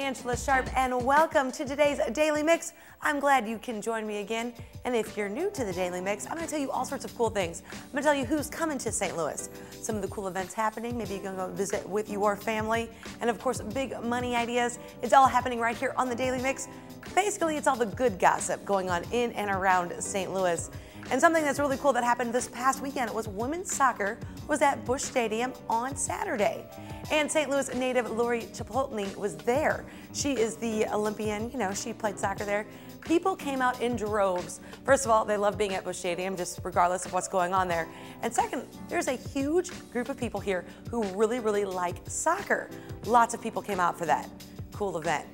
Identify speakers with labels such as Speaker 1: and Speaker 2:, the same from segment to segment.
Speaker 1: Angela Sharpe, and welcome to today's Daily Mix. I'm glad you can join me again. And if you're new to the Daily Mix, I'm going to tell you all sorts of cool things. I'm going to tell you who's coming to St. Louis, some of the cool events happening. Maybe you can go visit with your family, and of course, big money ideas. It's all happening right here on the Daily Mix. Basically, it's all the good gossip going on in and around St. Louis. And something that's really cool that happened this past weekend was women's soccer was at Busch Stadium on Saturday. And St. Louis native Lori Chipotle was there. She is the Olympian, she played soccer there. People came out in droves. First of all, they love being at Busch Stadium, just regardless of what's going on there. And second, there's a huge group of people here who really, really like soccer. Lots of people came out for that. Cool event.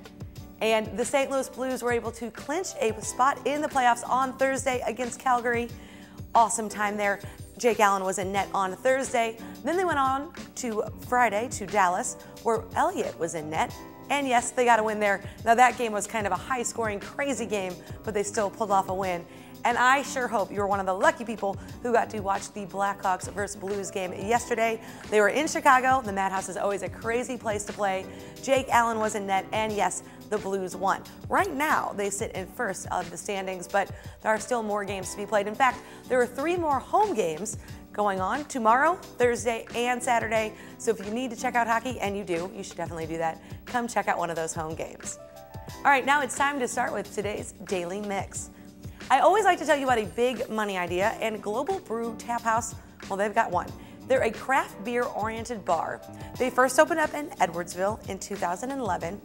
Speaker 1: And the St. Louis Blues were able to clinch a spot in the playoffs on Thursday against Calgary. Awesome time there. Jake Allen was in net on Thursday. Then they went on to Friday to Dallas, where Elliott was in net. And yes, they got a win there. Now that game was kind of a high-scoring, crazy game, but they still pulled off a win. And I sure hope you're one of the lucky people who got to watch the Blackhawks versus Blues game yesterday. They were in Chicago. The Madhouse is always a crazy place to play. Jake Allen was in net, and yes, the Blues won. Right now, they sit in first of the standings, but there are still more games to be played. In fact, there are 3 more home games going on tomorrow, Thursday, and Saturday. So if you need to check out hockey, and you do, you should definitely do that. Come check out one of those home games. All right, now it's time to start with today's Daily Mix. I always like to tell you about a big money idea, and Global Brew Tap House, well, they've got one. They're a craft beer-oriented bar. They first opened up in Edwardsville in 2011,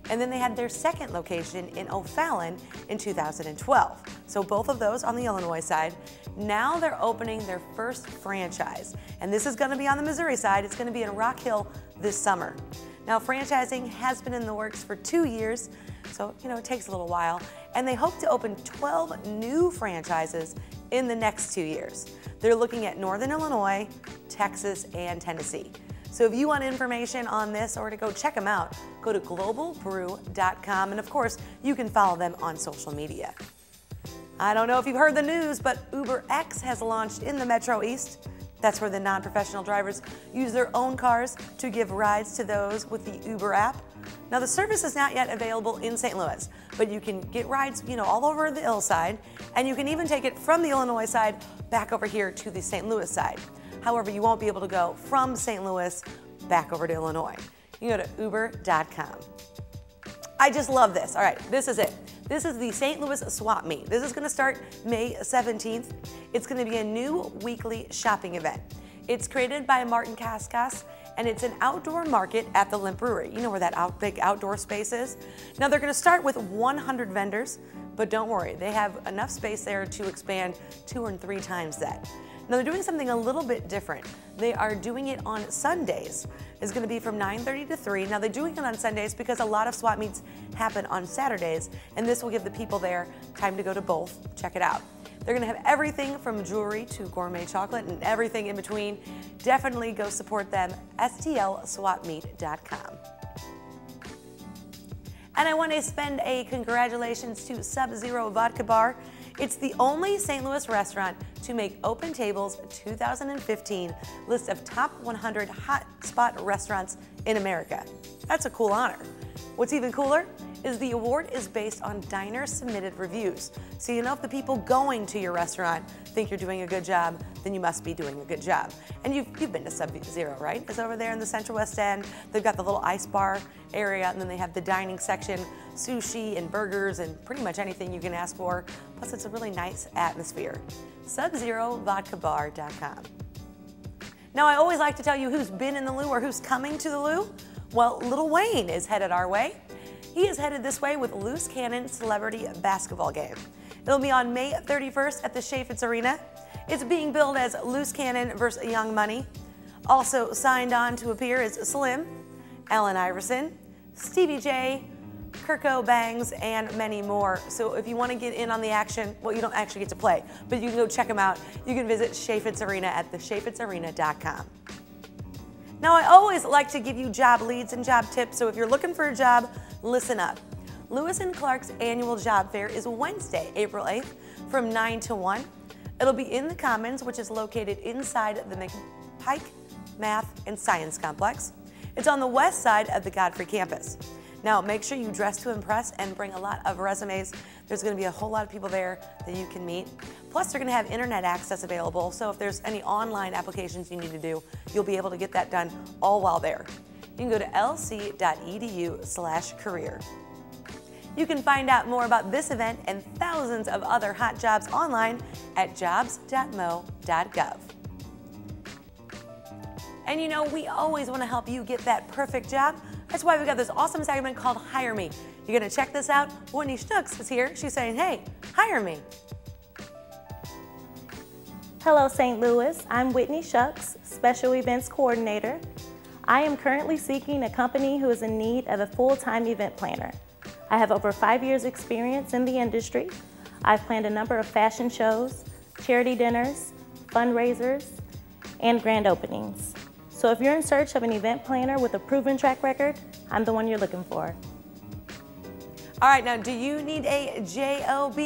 Speaker 1: and then they had their second location in O'Fallon in 2012. So both of those on the Illinois side. Now they're opening their first franchise, and this is going to be on the Missouri side. It's going to be in Rock Hill this summer. Now, franchising has been in the works for 2 years, so it takes a little while, and they hope to open 12 new franchises in the next 2 years. They're looking at Northern Illinois, Texas, and Tennessee. So if you want information on this or to go check them out, go to globalbrew.com, and of course, you can follow them on social media. I don't know if you've heard the news, but UberX has launched in the Metro East. That's where the non-professional drivers use their own cars to give rides to those with the Uber app. Now, the service is not yet available in St. Louis, but you can get rides, all over the Ill side, and you can even take it from the Illinois side back over here to the St. Louis side. However, you won't be able to go from St. Louis back over to Illinois. You can go to uber.com. I just love this. All right, this is it. This is the St. Louis Swap Meet. This is going to start May 17th. It's going to be a new weekly shopping event. It's created by Martin Cascas, and it's an outdoor market at the Limp Brewery. You know where that big outdoor space is? Now, they're going to start with 100 vendors, but don't worry, they have enough space there to expand 2 or 3 times that. Now, they're doing something a little bit different. They are doing it on Sundays. It's going to be from 9:30 to 3. Now, they're doing it on Sundays because a lot of swap meets happen on Saturdays, and this will give the people there time to go to both. Check it out. They're going to have everything from jewelry to gourmet chocolate and everything in between. Definitely go support them, stlswapmeet.com. And I want to spend a congratulations to Sub Zero Vodka Bar. It's the only St. Louis restaurant to make Open Table's 2015 list of top 100 hot spot restaurants in America. That's a cool honor. What's even cooler is the award is based on diner-submitted reviews. So if the people going to your restaurant think you're doing a good job, then you must be doing a good job. And you've been to Sub Zero, right? It's over there in the Central West End. They've got the little ice bar area, and then they have the dining section, sushi and burgers and pretty much anything you can ask for. Plus, it's a really nice atmosphere. SubZeroVodkaBar.com. Now, I always like to tell you who's been in the Lou or who's coming to the Lou. Well, Lil Wayne is headed our way. He is headed this way with LooseCannon Celebrity Basketball game. It'll be on May 31st at the Sharpe Arena. It's being billed as LooseCannon versus Young Money. Also signed on to appear is Slim, Allen Iverson, Stevie J, Kirko Bangs, and many more. So if you want to get in on the action, well, you don't actually get to play, but you can go check them out. You can visit Sharpe Arena at thesharpearena.com. Now, I always like to give you job leads and job tips, so if you're looking for a job, listen up. Lewis & Clark's annual job fair is Wednesday, April 8th from 9 to 1. It'll be in the Commons, which is located inside the McPike Math and Science Complex. It's on the west side of the Godfrey campus. Now, make sure you dress to impress and bring a lot of resumes. There's going to be a whole lot of people there that you can meet. Plus, they're going to have internet access available, so if there's any online applications you need to do, you'll be able to get that done all while there. You can go to lc.edu/career. You can find out more about this event and thousands of other hot jobs online at jobs.mo.gov. And you know, we always want to help you get that perfect job. That's why we've got this awesome segment called Hire Me. You're going to check this out. Whitney Schnooks is here. She's saying, hey, hire me.
Speaker 2: Hello, St. Louis. I'm Whitney Shucks, Special Events Coordinator. I am currently seeking a company who is in need of a full-time event planner. I have over 5 years experience in the industry. I've planned a number of fashion shows, charity dinners, fundraisers, and grand openings. So if you're in search of an event planner with a proven track record, I'm the one you're looking for.
Speaker 1: All right, now do you need a job?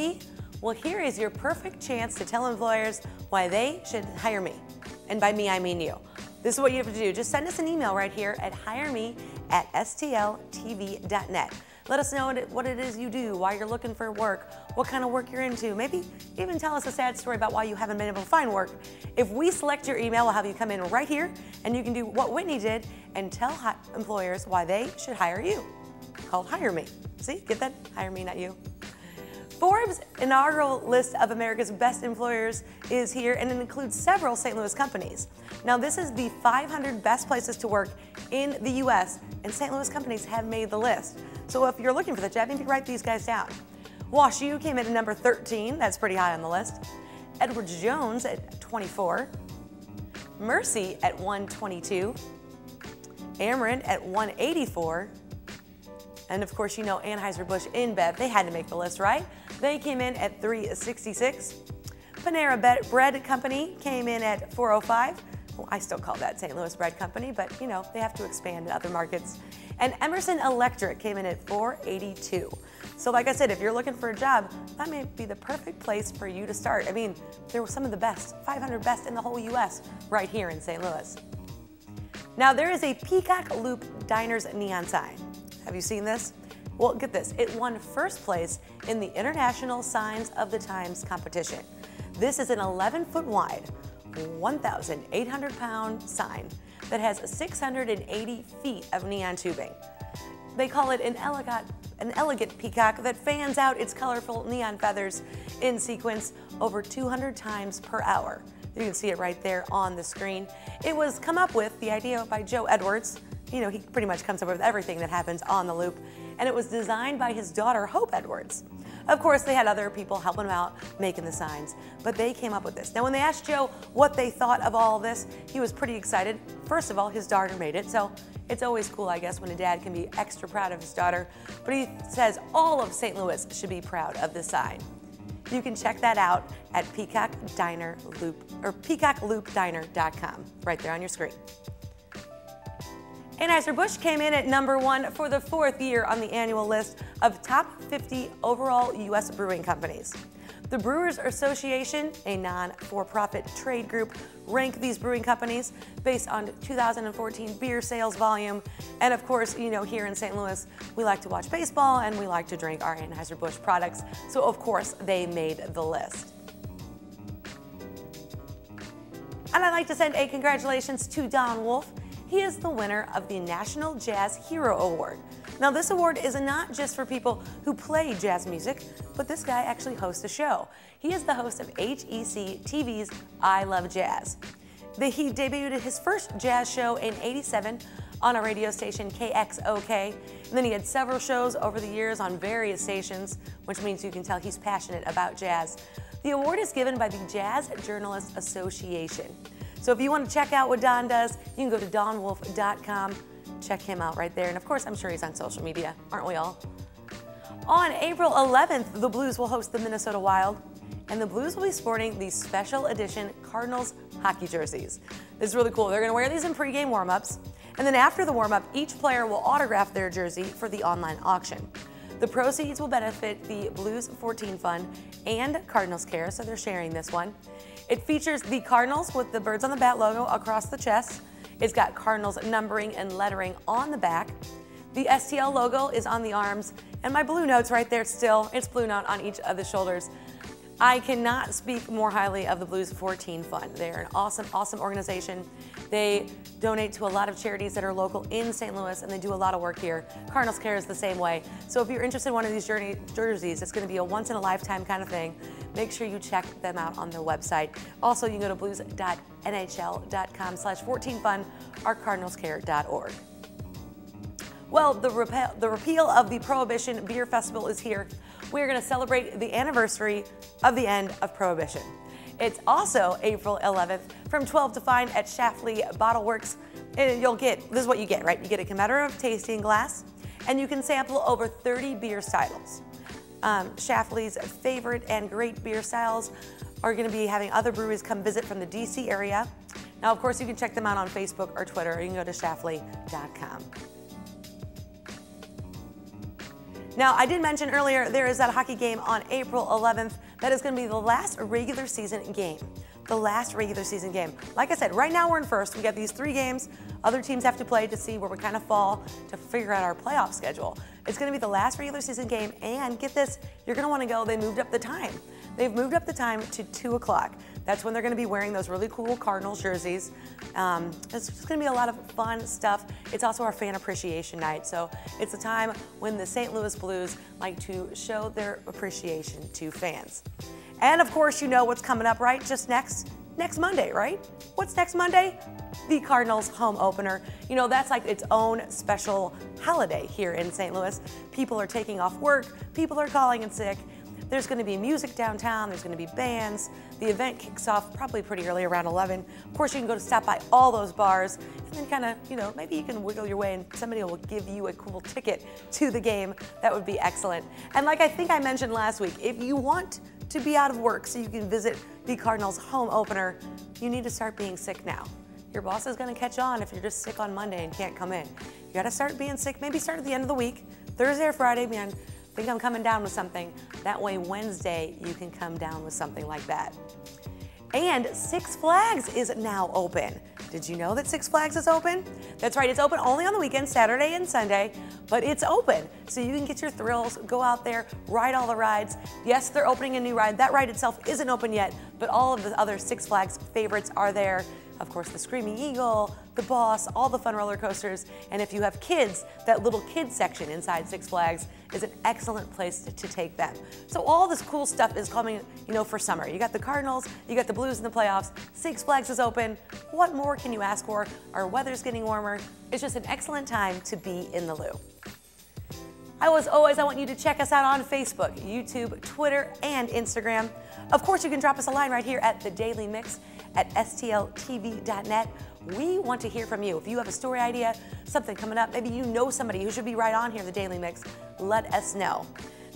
Speaker 1: Well, here is your perfect chance to tell employers why they should hire me. And by me, I mean you. This is what you have to do. Just send us an email right here at hireme@stltv.net. Let us know what it is you do, why you're looking for work, what kind of work you're into. Maybe even tell us a sad story about why you haven't been able to find work. If we select your email, we'll have you come in right here and you can do what Whitney did and tell employers why they should hire you. Called Hire Me. See, get that? Hire me, not you. Forbes' inaugural list of America's best employers is here, and it includes several St. Louis companies. Now, this is the 500 best places to work in the U.S., and St. Louis companies have made the list. So if you're looking for the job, maybe write these guys down. WashU came in at number 13. That's pretty high on the list. Edwards Jones at 24. Mercy at 122. Ameren at 184. And of course, you know Anheuser-Busch InBev, they had to make the list, right? They came in at 366. Panera Bread Company came in at 405. Well, I still call that St. Louis Bread Company, but you know, they have to expand in other markets. And Emerson Electric came in at 482. So like I said, if you're looking for a job, that may be the perfect place for you to start. I mean, there were some of the best, 500 best in the whole U.S. right here in St. Louis. Now there is a Peacock Loop Diner's neon sign. Have you seen this? Well, get this, it won first place in the International Signs of the Times competition. This is an 11-foot wide, 1,800-pound sign that has 680 feet of neon tubing. They call it an elegant peacock that fans out its colorful neon feathers in sequence over 200 times per hour. You can see it right there on the screen. It was come up with, the idea by Joe Edwards. You know, he pretty much comes up with everything that happens on the loop. And it was designed by his daughter, Hope Edwards. Of course, they had other people helping him out making the signs, but they came up with this. Now, when they asked Joe what they thought of all of this, he was pretty excited. First of all, his daughter made it, so it's always cool, I guess, when a dad can be extra proud of his daughter. But he says all of St. Louis should be proud of this sign. You can check that out at peacockloopdiner.com, right there on your screen. Anheuser-Busch came in at number 1 for the 4th year on the annual list of top 50 overall U.S. brewing companies. The Brewers Association, a non-for-profit trade group, ranked these brewing companies based on 2014 beer sales volume. And of course, you know, here in St. Louis, we like to watch baseball and we like to drink our Anheuser-Busch products. So of course, they made the list. And I'd like to send a congratulations to Don Wolff. He is the winner of the National Jazz Hero Award. Now, this award is not just for people who play jazz music, but this guy actually hosts a show. He is the host of HEC TV's I Love Jazz. He debuted his first jazz show in '87 on a radio station, KXOK, and then he had several shows over the years on various stations, which means you can tell he's passionate about jazz. The award is given by the Jazz Journalists Association. So if you want to check out what Don does, you can go to donwolff.com. Check him out right there. And of course, I'm sure he's on social media, aren't we all? On April 11th, the Blues will host the Minnesota Wild, and the Blues will be sporting these special edition Cardinals hockey jerseys. This is really cool. They're going to wear these in pregame warm-ups, and then after the warm-up, each player will autograph their jersey for the online auction. The proceeds will benefit the Blues 14 Fund and Cardinals Care, so they're sharing this one. It features the Cardinals with the Birds on the Bat logo across the chest. It's got Cardinals numbering and lettering on the back. The STL logo is on the arms, and my Blue Note's right there still. It's Blue Note on each of the shoulders. I cannot speak more highly of the Blues 14 Fund. They're an awesome, awesome organization. They donate to a lot of charities that are local in St. Louis, and they do a lot of work here. Cardinals Care is the same way. So if you're interested in one of these jerseys, it's going to be a once-in-a-lifetime kind of thing. Make sure you check them out on their website. Also, you can go to blues.nhl.com/14fund or cardinalscare.org. Well, the repeal of the Prohibition Beer Festival is here. We're going to celebrate the anniversary of the end of Prohibition. It's also April 11th from 12 to 5 at Schlafly Bottle Works. And this is what you get, right? You get a commemorative tasting glass, and you can sample over 30 beer styles. Schlafly's favorite and great beer styles are going to be having other breweries come visit from the DC area. Now, of course, you can check them out on Facebook or Twitter, or you can go to schlafly.com. Now, I did mention earlier there is that hockey game on April 11th. That is going to be the last regular season game. The last regular season game. Like I said, right now we're in first. We got these 3 games. Other teams have to play to see where we kind of fall to figure out our playoff schedule. It's going to be the last regular season game, and get this, you're going to want to go. They moved up the time. They've moved up the time to 2 o'clock. That's when they're going to be wearing those really cool Cardinals jerseys. It's just going to be a lot of fun stuff. It's also our fan appreciation night, so it's a time when the St. Louis Blues like to show their appreciation to fans. And of course, you know what's coming up, right? Just next Monday, right? What's next Monday? The Cardinals home opener. You know, that's like its own special holiday here in St. Louis. People are taking off work, people are calling in sick. There's going to be music downtown, there's going to be bands. The event kicks off probably pretty early, around 11. Of course, you can go to stop by all those bars, and then kind of, maybe you can wiggle your way and somebody will give you a cool ticket to the game. That would be excellent. And like I think I mentioned last week, if you want to be out of work so you can visit the Cardinals home opener, you need to start being sick now. Your boss is going to catch on if you're just sick on Monday and can't come in. You got to start being sick, maybe start at the end of the week, Thursday or Friday, man. I think I'm coming down with something. That way Wednesday you can come down with something like that. And Six Flags is now open. Did you know that Six Flags is open? That's right, it's open only on the weekends, Saturday and Sunday, but it's open. So you can get your thrills, go out there, ride all the rides. Yes, they're opening a new ride. That ride itself isn't open yet, but all of the other Six Flags favorites are there. Of course, the Screaming Eagle, the Boss, all the fun roller coasters. And if you have kids, that little kids section inside Six Flags is an excellent place to take them. So all this cool stuff is coming, for summer. You got the Cardinals, you got the Blues in the playoffs, Six Flags is open. What more can you ask for? Our weather's getting warmer. It's just an excellent time to be in the Lou. As always, I want you to check us out on Facebook, YouTube, Twitter, and Instagram. Of course, you can drop us a line right here at The Daily Mix at stltv.net. We want to hear from you. If you have a story idea, something coming up, maybe you know somebody who should be right on here, The Daily Mix, let us know.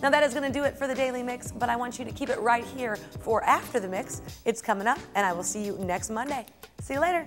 Speaker 1: Now that is going to do it for The Daily Mix, but I want you to keep it right here for After the Mix. It's coming up, and I will see you next Monday. See you later.